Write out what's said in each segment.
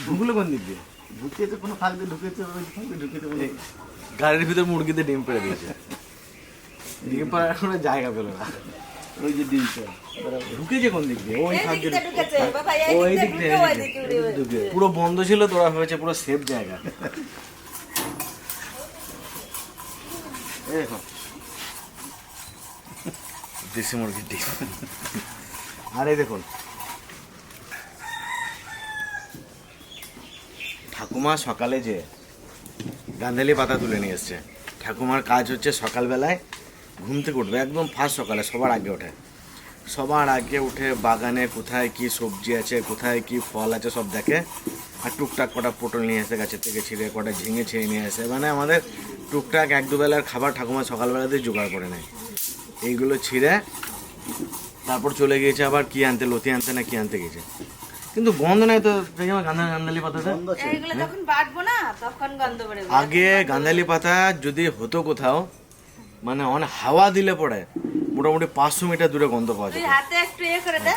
ঢুকলো কোন দিক দিয়ে? ঢুকিয়েছে কোনো ফাঁক দিয়ে ঢুকেছে, ঢুকেছে বলে গাড়ির ভিতর মুরগিতে ডিম পেড়ে দিয়েছে। ডিম পাড়ার কোনো জায়গা পেলো না। ওই যে ডিমটা ঢুকেছে কোন দিক দিয়ে? ওই ফাঁক দিয়ে ঢুকেছে বাবা, ওই এই দিক দিক দিয়ে থেকে ওই দিকে উড়ে ঢুকে পুরো বন্ধ ছিল, তোরা ভেবেছে পুরো সেফ জায়গা। এই দেখো দেশি মুরগির ডিম। আর এই দেখুন ঠাকুমা সকালে যে গান্ধালি পাতা তুলে নিয়ে এসছে। ঠাকুমার কাজ হচ্ছে সকালবেলায় ঘুম থেকে উঠবে, একদম ফার্স্ট সকালে সবার আগে ওঠে। সবার আগে উঠে বাগানে কোথায় কি সবজি আছে, কোথায় কি ফল আছে সব দেখে। আর টুকটাক কটা পটল নিয়ে আসে গাছের থেকে ছিঁড়ে, কটা ঝিঙে ছিঁড়ে নিয়ে আসে। মানে আমাদের টুকটাক এক দুবেলার খাবার ঠাকুমা সকালবেলাতেই জোগাড় করে নেয়। এইগুলো ছিঁড়ে তারপর চলে গিয়েছে আবার কি আনতে, লতি আনতে না কি আনতে গেছে। কিন্তু গন্ধ নাই তো গান্ধালি পাতাতে। এইগুলো যখন বাটবো না তখন গন্ধ বেরোবে। আগে গান্ধালি পাতা যদি হতো কোথাও, মানে অনেক হাওয়া দিলে পড়ে মোটামুটি 500 মিটার দূরে গন্ধ পাওয়া তুই যেত। হাতে একটু করে দে,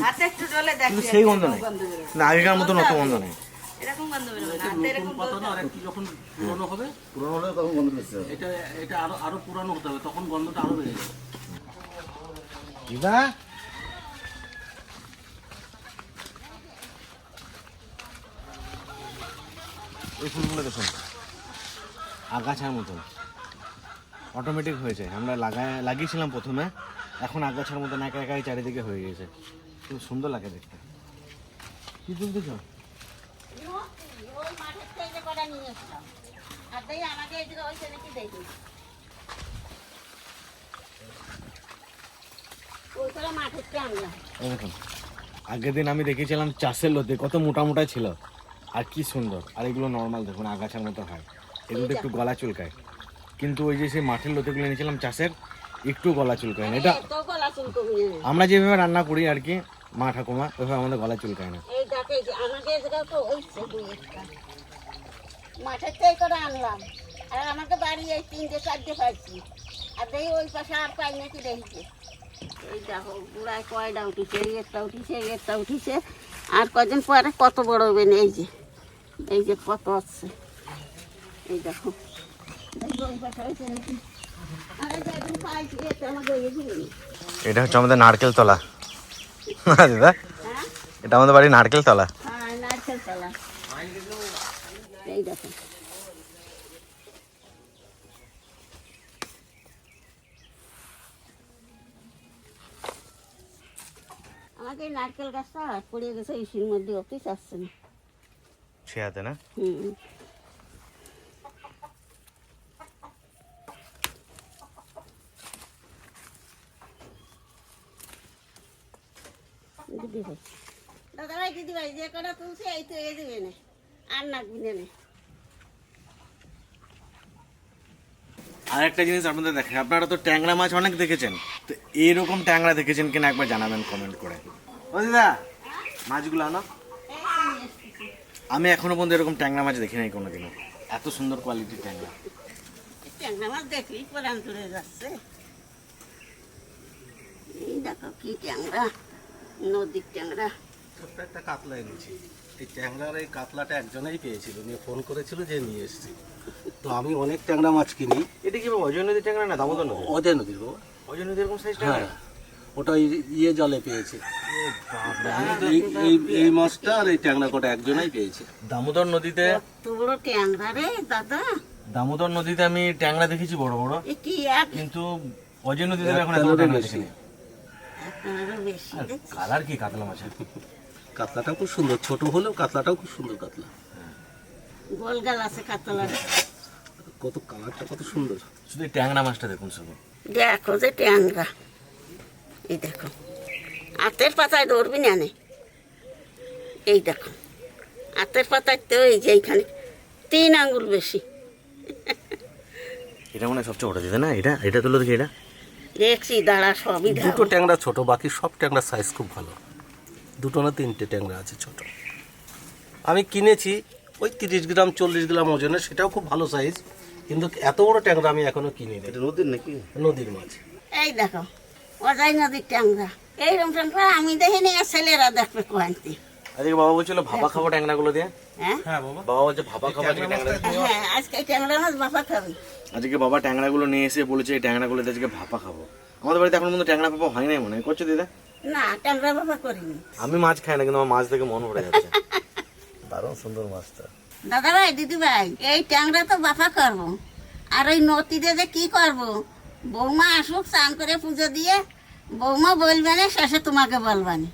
হাতে একটু ডলে দেখ, কিন্তু সেই গন্ধ নেই, বেরোবে। না আগেকার মতন অত গন্ধ নেই। এরকম গন্ধ বেরোবে না, হাতে এরকম পাতা না, আর একটু যখন পুরনো হবে, পুরোনো হলে তখন বন্ধ করতে হবে। এটা আরো পুরানো হতে হবে, তখন গন্ধটা আরো বেড়ে যাবে। দিদা এই ফুলগুলো দেখুন আগাছার মতন অটোমেটিক হয়েছে। আমরা লাগিয়েছিলাম প্রথমে, এখন আগাছার মতন একা একাই চারিদিকে হয়ে গেছে। খুব সুন্দর লাগে দেখতে। কি তুলতেছ? এই দেখুন আগের দিন আমি দেখেছিলাম চাষের লতি কত মোটা মোটা ছিল, আর কি সুন্দর। আর এগুলো নর্মাল দেখুন আগাছার মতো হয়, এগুলো একটু গলা চুলকায়। কিন্তু ওই যে সেই মাঠের লতিগুলো এনেছিলাম চাষের, একটু গলা চুলকায় না। এটা আমরা যেভাবে রান্না করি আর কি, মা ঠাকুমা ওইভাবে আমাদের গলা চুলকায় না। মাঠের থেকে করে আনলাম, আর আমাকে বাড়ি এই 3-4 পাইছি, আর দেখি ওই পাশে আর পাই নাকি দেখছি। এই দেখো গুড়ায় কয়টা উঠিছে, একটা উঠিছে, একটা উঠিছে, আর কদিন পরে কত বড় হবে না। এই যে কত আছে, এই দেখো ওই পাশে হয়েছে নাকি। আর যেদিন পাইছি এটা আমাকে এটা হচ্ছে আমাদের নারকেল তলা দিদা, হ্যাঁ এটা আমাদের বাড়ি নারকেল তলা। হ্যাঁ নারকেল তলা। এই দেখো আমাকে নারকেল গাছটা পড়ে গেছে ইসির মধ্যে, অফিস আসছে না সে হাতে না। দাদা ভাই দিদি ভাই যে কটা তুলছে এই তো এ দেবে না, আর নাকবি না। আর একটা জিনিস আপনাদের দেখেন, আপনারা তো ট্যাংরা মাছ অনেক দেখেছেন, তো এইরকম ট্যাংরা দেখেছেন কিনা একবার জানাবেন কমেন্ট করে। ও দিদা মাছগুলো আনো। আমি এখনো পর্যন্ত এরকম ট্যাংরা মাছ দেখি নাই কোনোদিনও, এত সুন্দর কোয়ালিটির ট্যাংরা। ট্যাংরা মাছ দেখলেই পরান চলে যাচ্ছে। এই দেখো কি ট্যাংরা, নদীর ট্যাংরা। ছোট্ট একটা কাতলা এনেছি। এই ট্যাংরার এই কাতলাটা একজনেই পেয়েছিল, নিয়ে ফোন করেছিল যে নিয়ে এসেছি। তো আমি অনেক ট্যাংরা মাছ কিনি। এটা কি অজয় নদীর ট্যাংরা না দামোদর নদী? অজয় নদীর বাবা। অজয় নদী এরকম সাইজ হ্যাঁ, ট্যাংরা? ওটা ইয়ে জলে পেয়েছে। এই মাছটা আর এই ট্যাংরা কটা একজনেই পেয়েছে। দামোদর নদীতে, কত বড় ট্যাংরা রে দাদা। দামোদর নদীতে আমি ট্যাংরা দেখেছি বড় বড়, এ কি এক কিন্তু অজয় নদীতে আমি এখন এত বড় ট্যাংরা দেখিনি। একটারও বেশি। কালার কি কাতলা মাছের, কাতলাটাও খুব সুন্দর, ছোট হলেও কাতলাটাও খুব সুন্দর কাতলা। গোলগাল আছে কাতলার। কত কালারটা কত সুন্দর। শুধু এই ট্যাংরা মাছটা দেখুন শুধু। দেখো যে ট্যাংরা, এই দেখো আতের পাতায় ধরবি না নে। এই দেখো আতের পাতায় তো এই যে এইখানে 3 আঙ্গুল বেশি। এটা মনে হয় সবচেয়ে বড় দিদা না? এটা তুলো দেখি, এটা দেখছি দাঁড়া সবই দুটো ট্যাংরা ছোট, বাকি সব ট্যাংরার সাইজ খুব ভালো। 2 না 3টে ট্যাংরা আছে ছোট। আমি কিনেছি ওই 30 গ্রাম 40 গ্রাম ওজনের, সেটাও খুব ভালো সাইজ, কিন্তু এত বড় ট্যাংরা আমি এখনো কিনিনি। এটা নদীর নাকি? নদীর মাছ। এই দেখো অজয় নদীর ট্যাংরা, এইরকম ট্যাংরা আমি দেখিনি, আর ছেলেরা দেখবে কোয়ান্তি। আজকে বাবা বলছিল ভাপা খাবো ট্যাংরাগুলো দিয়ে। হ্যাঁ হ্যাঁ বাবা, বাবা বলছে ভাপা খাবো আজকে ট্যাংরা দিয়ে। হ্যাঁ আজকে এই ট্যাংরা মাছ বাপা খাবে। আজকে বাবা ট্যাংরাগুলো নিয়ে এসে বলেছে এই ট্যাংরাগুলো দিয়ে আজকে ভাপা খাবো। আমাদের বাড়িতে এখন পর্যন্ত ট্যাংরা ভাপা হয় নাই মনে হয়, করছো দিদা? না ট্যাংরা বাপা করিনি। আমি মাছ খাই না, কিন্তু আমার মাছ দেখে মন ভরে যাচ্ছে। দারুণ সুন্দর মাছটা। দাদা ভাই দিদি ভাই, এই ট্যাংরা তো বাপা করবো, আর ওই নদীতে যে কি করবো, বৌমা আসুক স্নান করে পুজো দিয়ে, বৌমা বলবে না, শেষে তোমাকে বলবানি।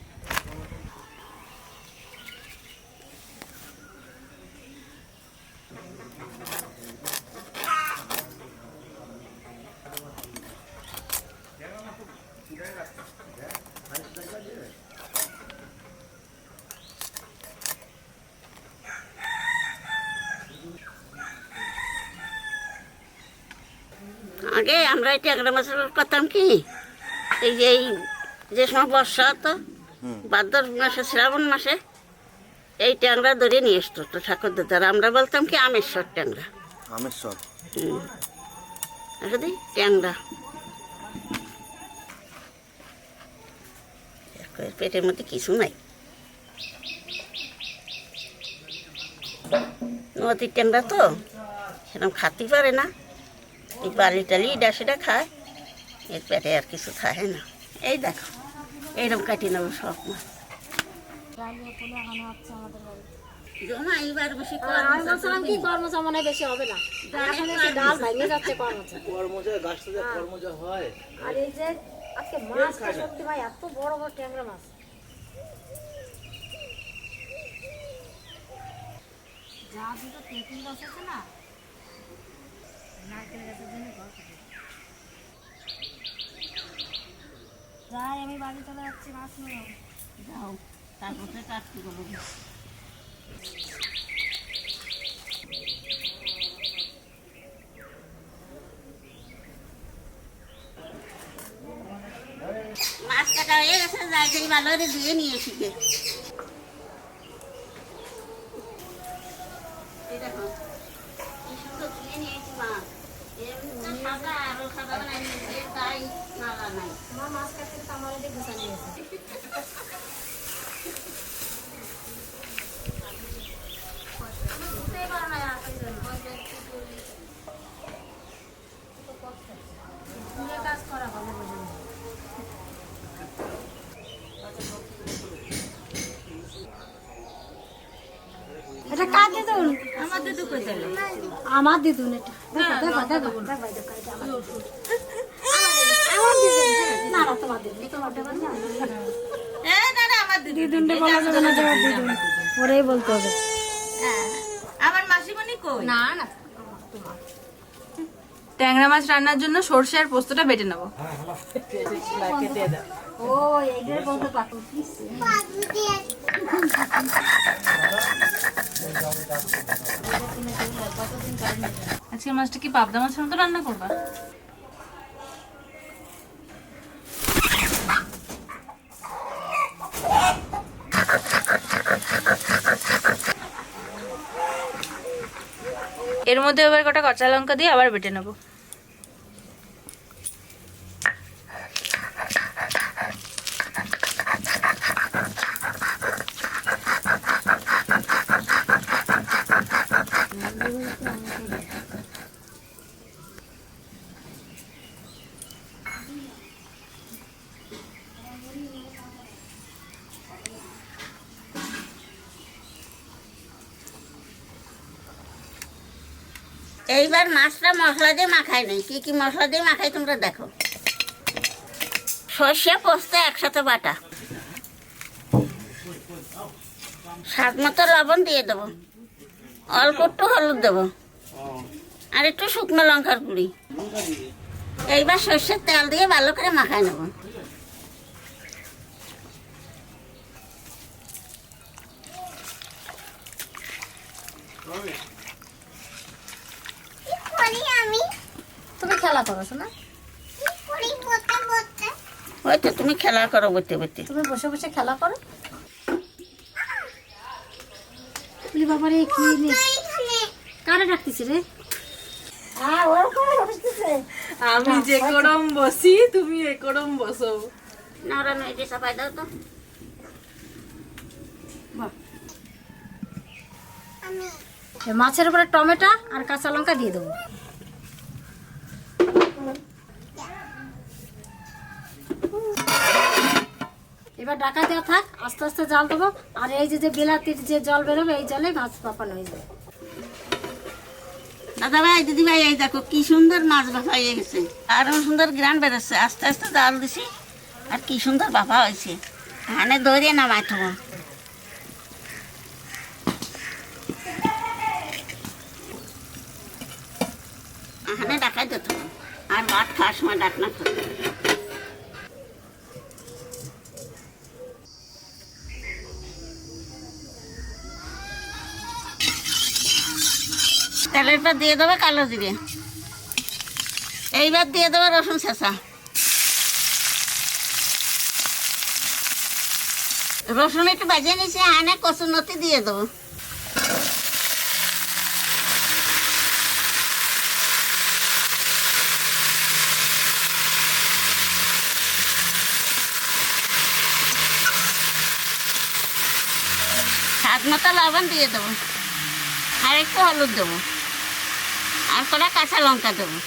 আগে আমরা এই ট্যাংরা মাছের করতাম কি, এই যে সময় বর্ষা হতো, ভাদ্র মাসে শ্রাবণ মাসে এই ট্যাংরা ধরে নিয়ে আসতো তো ঠাকুর দাদার, আমরা বলতাম কি আমেশ্বর ট্যাংরা। আমেশ্বর আসলে ট্যাংরা পেটের মধ্যে কিছু নাই। নদীর ট্যাংরা তো সেরকম খাতে পারে না, এই বালি টালি এটা সেটা খায়, এর পেটে আর কিছু থাকে না। এই দেখো এইরকম কাটি নেবো সব মাছ। জমা এইবার বেশি আমি বলছিলাম কি কর্মচা মনে হয় বেশি হবে না, এখন এসে ডাল ভেঙে যাচ্ছে কর্মচা। আর এই যে আজকে মাছটা সত্যি ভাই এত বড় বড় ট্যাংরা মাছ, যা দুটো তেঁতুল গাছ আছে না, নারকেল গাছের জন্য ঘর করে যাই, আমি বাড়ি চলে যাচ্ছি মাছ নিয়ে। যাও তারপরে কাটতে বলো। মাছ কাটা হয়ে গেছে, যাই যাই ভালো করে ধুয়ে নিয়ে এসিকে। এই দেখো কি সুন্দর ধুয়ে নিয়েছি মাছ, এমনি সাদা আরো সাদা নাই, তাই নালা নাই। আমার মাছ কাটতে তো আমার ওদিকে গুছা নিয়ে গেছে। বুঝতেই পারো না আসলে স্কুলে কাজ করা ভালো বোঝে না। এটা কার দিদুন? আমার দিদু কই গেল? আমার দিদুন এটা। দেখো দেখো দেখো দেখো ভাই দেখো এটা আমার দিদুন। না না তোমার দিদুন, তোমার দিদুন না। না না আমার দিদু। দিদুনটা বলা যাবে না, তোমার দিদুন পরেই বলতে হবে। হ্যাঁ, আমার মাসিমণি কই? না না ট্যাংরা মাছ রান্নার জন্য সরষে আর পোস্তটা বেটে নেব। ও এইটাই বলতে পারতো। আজকে মাছটা কি পাবদা মাছের মতো রান্না করবা? এর মধ্যে এবার কটা কাঁচা লঙ্কা দিয়ে আবার বেটে নেব। এইবার মাছটা মশলা দিয়ে মাখাই নেই, কি কি মশলা দিয়ে মাখাই তোমরা দেখো। সর্ষে পোস্ত একসাথে বাটা, স্বাদ মতো লবণ দিয়ে দেবো, অল্প একটু হলুদ দেবো, আর একটু শুকনো লঙ্কার গুঁড়ি। এইবার সর্ষের তেল দিয়ে ভালো করে মাখাই নেবো। তুমি খেলা করো শোনা, ওই তো তুমি খেলা করো বলতে বলতে। তুমি বসে বসে খেলা করো। বলি বাবারে কি কারে ডাকতেছি রে? আমি যে করম বসি তুমি এ করম বসো। নাড়ানো এটা চাপাই দাও তো। মাছের উপরে টমেটো আর কাঁচা লঙ্কা দিয়ে দেবো। এবার ঢাকা দেওয়া থাক, আস্তে আস্তে জল দেবো। আর এই যে বিলাতির যে জল বেরোবে এই জলে মাছ পাপানো হয়ে যাবে। দাদা ভাই দিদি ভাই এই দেখো কি সুন্দর মাছ বাফা হয়ে গেছে, আরো সুন্দর গ্রান বেরোচ্ছে। আস্তে আস্তে জাল দিছি আর কি সুন্দর বাফা হয়েছে। হানে দৌড়ে নামাই থাকবো। হানে ডাকাই দিত আর ভাত খাওয়ার সময় ডাকনা খাবো। তেলের পর দিয়ে দেবে কালো জিরে, এইবার দিয়ে দেবে রসুন ছেঁচা। রসুন একটু বাজিয়ে নিয়েছি, হানে কচুর নতি দিয়ে দেবো। স্বাদ মতো লবণ দিয়ে দেবো, আর একটু হলুদ দেবো, আর কটা কাঁচা লঙ্কা দেবো।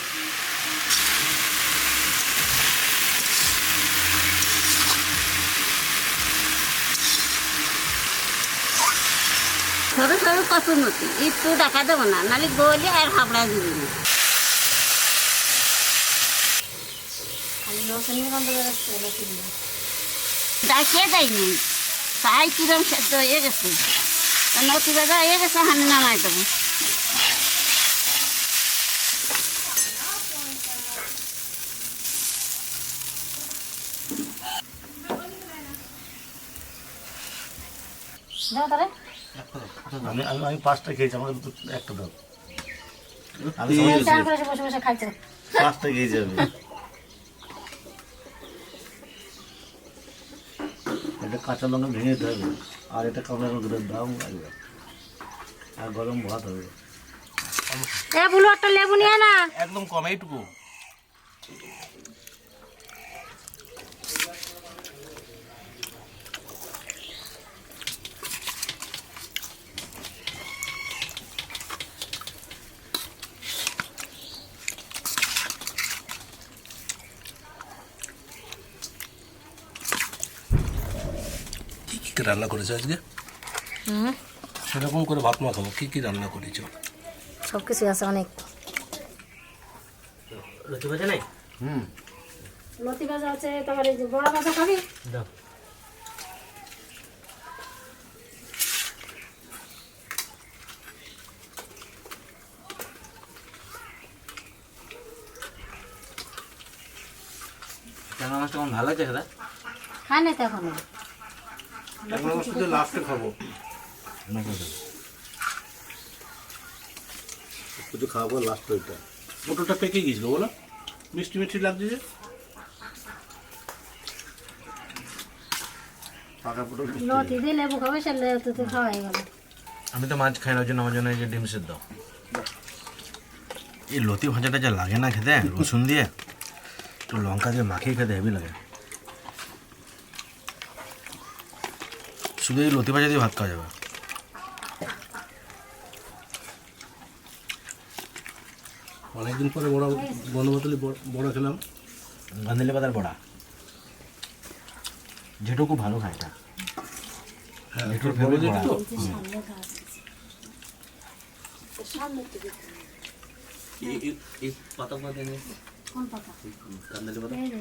সরু সরু কচুর মতি একটু ডাকা দেবো না, নাহলে গলি আর হাবড়া দিবি না। ডাকিয়ে দেয়নি, তাই কিরম সেদ্ধ হয়ে গেছে। নতি বাজা হয়ে গেছে, হানি নামাই দেবো। দাও তাহলে। আমি 5টা খেয়েছি, আমাকে একটা দাও। আমি চার করে বসে বসে খাইছো। 5টা খেয়েছি আমি। এটা কাঁচা লঙ্কা ভেঙে দিতে হবে, আর এটা কাঁচা লঙ্কার দাম লাগবে, আর গরম ভাত হবে। বুলু একটা লেবু নিয়ে না। একদম কম এইটুকু। কি রান্না করেছো আজকে? সেরকম করে ভাত মাখাবো। কি রান্না করেছো? সব কিছু আছে অনেক। লতি ভাজা নাই? লতি ভাজা আছে, তারপরে বড়া ভাজা খাবি? দাও। ট্যাংরা মাছটা কেমন ভালো লাগছে দাদা? খাই না তো এখনো। ট্যাংরা মাছটা লাস্টে খাবো। কিছু খাওয়াবো লাস্ট ওইটা। মোটরটা পেকে গিয়েছিল বলো, মিষ্টি মিষ্টি লাগছে যে। পাকা পুরো লতি দিয়ে লেবু খাবে, সে লেবুতে খাওয়া হয়ে গেল। আমি তো মাছ খাই না, ওই জন্য আমার জন্য এই যে ডিম সেদ্ধ। এই লতি ভাজাটা যা লাগে না খেতে, রসুন দিয়ে তো লঙ্কা দিয়ে মাখিয়ে খেতে হেভি লাগে। শুধু এই লতি ভাজা দিয়ে ভাত খাওয়া যাবে। অনেকদিন পরে বড় বনমাতলি বড়া খেলাম। গান্ধেলি পাতার বড়া, যেটুকু ভালো খায় এটা। হ্যাঁ, একটু বড় ফেভারিট যেটা তো। এই পাতা পাতা নিয়ে কোন পাতা? কান্দালি পাতা। এই যে।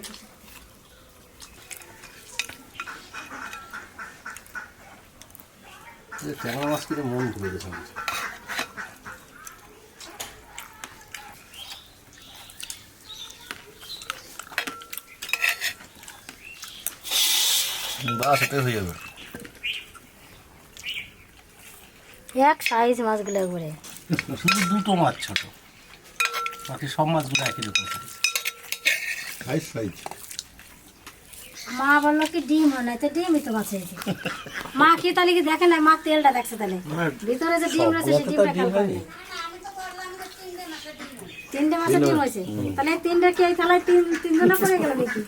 ট্যাংরা মাছ কিনে মন ভরে গেছে। বাস এটাই হয়ে যাবে। এক সাইজ মাছগুলো ঘুরে। শুধু দুটো মাছ ছোট, বাকি সব মাছগুলো একই রকম সাইজ। মা বললো কি ডিম হয় না, তো ডিমই তো মাছ হয়েছে। মা কি তাহলে কি দেখে না, মা তেলটা দেখছে তাহলে ভিতরে যে ডিম রয়েছে, সে ডিমটা খেয়াল করে না। 3টে মাছের ডিম হয়েছে, তাহলে 3টে কি এই থালায় 3জনে পড়ে গেল নাকি?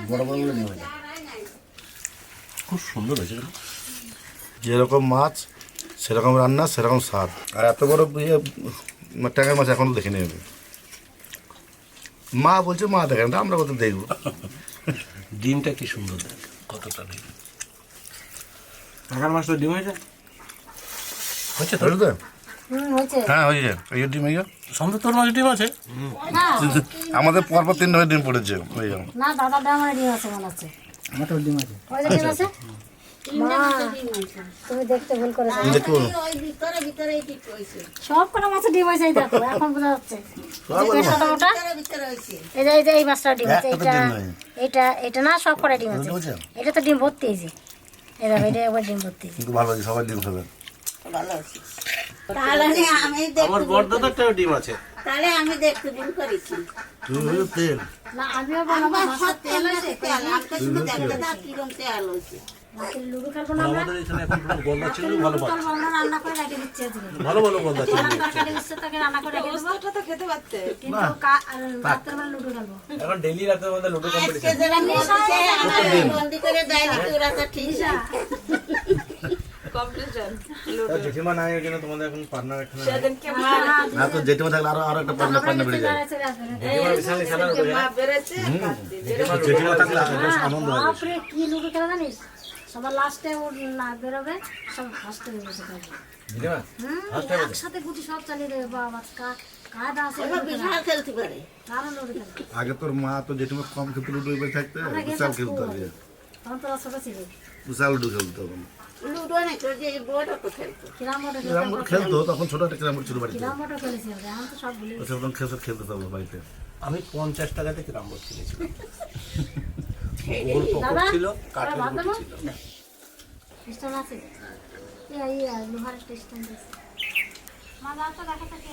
বড় বড়গুলো নিয়ে হয়। খুব সুন্দর হয়েছে। যেরকম মাছ সেরকম রান্না সেরকম স্বাদ। আর এত বড় ট্যাংরা মাছ এখনও দেখিনি আমি। মা বলছে মা দেখেন, আমরা কত দেখবো। ডিমটা কি সুন্দর দেখ, কতটা ডিম কাকার মাছটা ডিম হয়েছে? হচ্ছে তো? হয়েছে তো? হয়েছে। হ্যাঁ হয়েছে, এই ডিম এই সন্ধ্যে তোর মাঝে ডিম আছে? না আমাদের পরপর 3 ডিম পড়েছে। ওই জন্য না দাদা আমার ডিম আছে মনে হচ্ছে। আমার তো ডিম আছে। ওই যে ডিম আছে। মা তুমি দেখতে ভুল করেছো। দেখো ওই ভিতরে ভিতরে ঠিক হয়েছে, সব কটা মাছের ডিম হয়েছে, এই দেখো এখন বোঝা যাচ্ছে। ওটা ওটা ভিতরে ভিতরে হয়েছে। এই যে এই মাছটা ডিম আছে, একটা তো ডিম নয়। এটা না সব কটা ডিম আছে। বুঝছো? এটা তো ডিম ভর্তি হয়েছে, এই দেখো এটা একবার ডিম ভর্তি। কিন্তু ভালো হয়েছে, সবাই ডিম খাবে। ভালো হয়েছে। তাহলে আমি আমার দেখতে বড়দাদারটাও ডিম আছে। তাহলে আমি দেখতে ভুল করেছি। তেল না আমিও বলবো মাছের তেল হয়েছে। তেল আমি তো শুধু দেখতে দাও কিরম তেল হয়েছে। মাছের লুডু খেলবো না আমরা। আমাদের এখানে এখন পুরো গলদা ছিল, ভালো পাচ্ছে। খেলবো আমরা, রান্না করে রেখে দিচ্ছি আজকে। ভালো ভালো গলদা ছিল। তরকারি দিচ্ছে তাকে রান্না করে রেখে দেবো। তো খেতে পারতে। কিন্তু রাতের বেলা লুডু খেলবো। এখন ডেইলি রাতের মধ্যে লুডো আজকে যারা বলছে আমার বন্দি করে দেয় নাকি ওরা তো ঠিক না। কম্পিটিশন। জেঠিমা নাই, ওই জন্য তোমাদের এখন পার্টনার এখানে নাই। সেদিনকে মা না তো জেঠিমা থাকলে আরো একটা পার্টনার বেড়ে যায়। জেঠিমা বিশাল খেলার উপরে। মা বেড়েছে। জেঠিমা থাকলে বেশ আনন্দ হয়। বাপরে কি লুডু খেলা জানিস, সবার লাস্টে ও না বেরোবে, সব ফার্স্টে বসে থাকবে। জেঠিমা একসাথে গুটি সব চালিয়ে দেবে। বাবা কায়দা আছে এবার বিশাল খেলতে পারে। দারুণ লুডু খেলা। আগে তোর মা তো জেঠিমা কম খেতে লুডো এবার থাকতে বিশাল খেলতে হবে। তখন তোরা ছোট ছিল। বিশাল লুডো খেলতে হবে। লুডো নাকি ওই যে বোর্ড তো খেলতো। কিরাম বটো ক্যারাম বোর্ড খেলতো, তখন ছোট একটা ক্যারাম বোর্ড ছিল বাড়িতে। কিরাম বটো খেলেছি আমরা, এখন তো সব ভুলে গেছি। তখন খেলতে হবে বাড়িতে। আমি 50 টাকাতে কিরাম বোর্ড কিনেছিলাম। গোল পকেট দাদা ছিল, ওরা কাঠের ভাত দেবো? গুটি ছিল। স্টেশন আছে, লোহার স্টেশন আছে। মা যাও তো দেখা থাকে।